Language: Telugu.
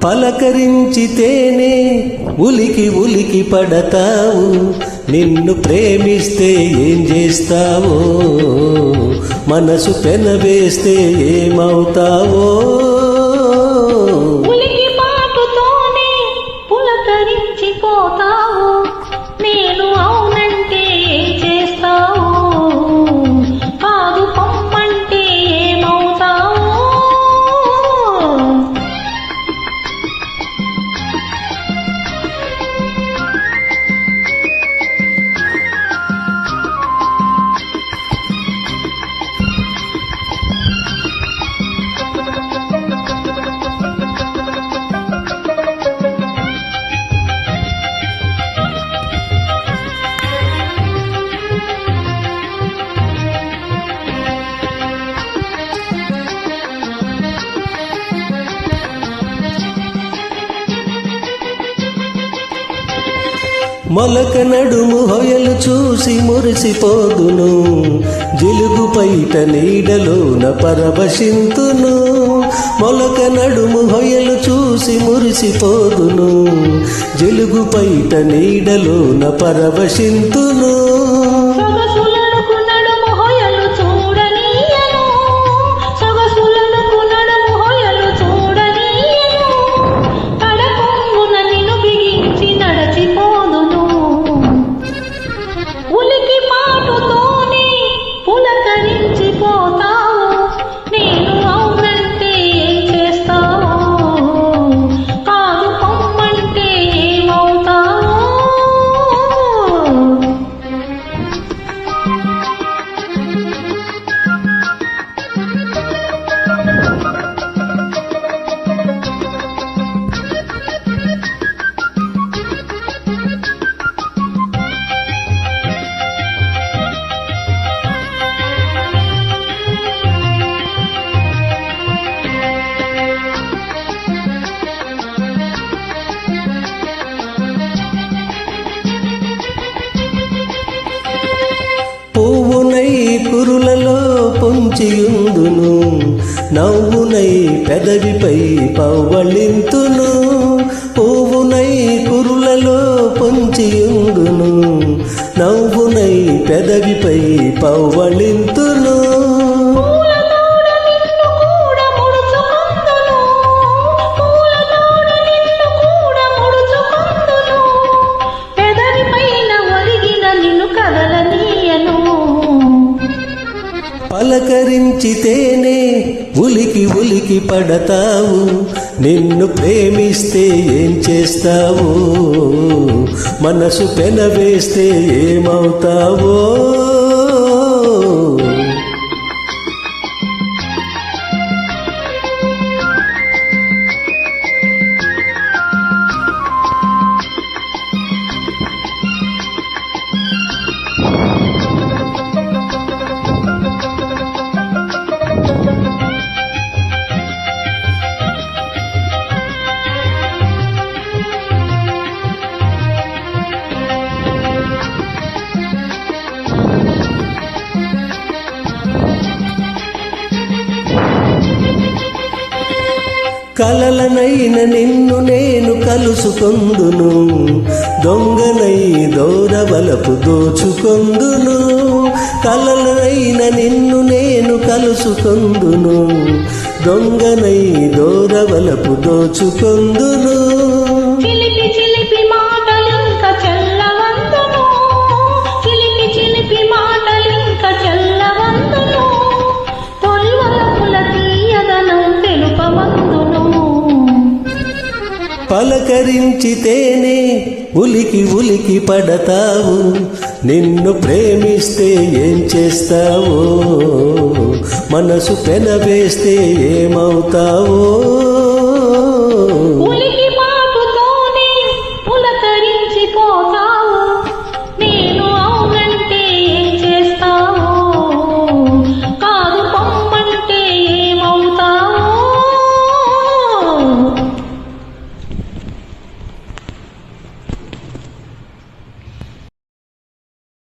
పలకరించితేనే ఉలికి ఉలికి పడతావు, నిన్ను ప్రేమిస్తే ఏం చేస్తావో, మనసు పెనవేస్తే ఏమవుతావో. ఉలికి పాటుతోనే పులకరించిపోతావు, నేను అవునంటే ఏం చేస్తావు, కాదు పొమ్మంటే ఏమవుతావు. మొలక నడుము హొయలు చూసి మురిసిపోదును, జిలుగు పైట నీడలోన పరవశింతును. మొలక నడుము హొయలు చూసి మురిసిపోదును, జిలుగు పైట నీడలోన పరవశింతును. పువ్వునై కురులలో పొంచియుందును, నవ్వునై పెదవిపై పవ్వళింతును. పువ్వునై కురులలో పొంచియుందును, నవ్వునై పెదవిపై పవ్వళింతును. పలకరించితేనే ఉలికి ఉలికి పడతావు, నిన్ను ప్రేమిస్తే ఏం చేస్తావో, మనసు పెనవేస్తే ఏమవుతావో. కలలనైన నిన్ను నేను కలుసుకొందును, దొంగనై దూరవలపు దోచుకొందును. కలలనైన నిన్ను నేను కలుసుకొందును, దొంగనై దూరవలపు దోచుకొందును. చిలిపి చిలిపి మాటలింక చెల్లవందును, చిలిపి చిలిపి మాటలింక చెల్లవందును, తొలివలపుల తీయదనం తెలుపవందును. పలకరించితేనే ఉలికి ఉలికి పడతావు, నిన్ను ప్రేమిస్తే ఏం చేస్తావో, మనసు పెనవేస్తే ఏమవుతావో.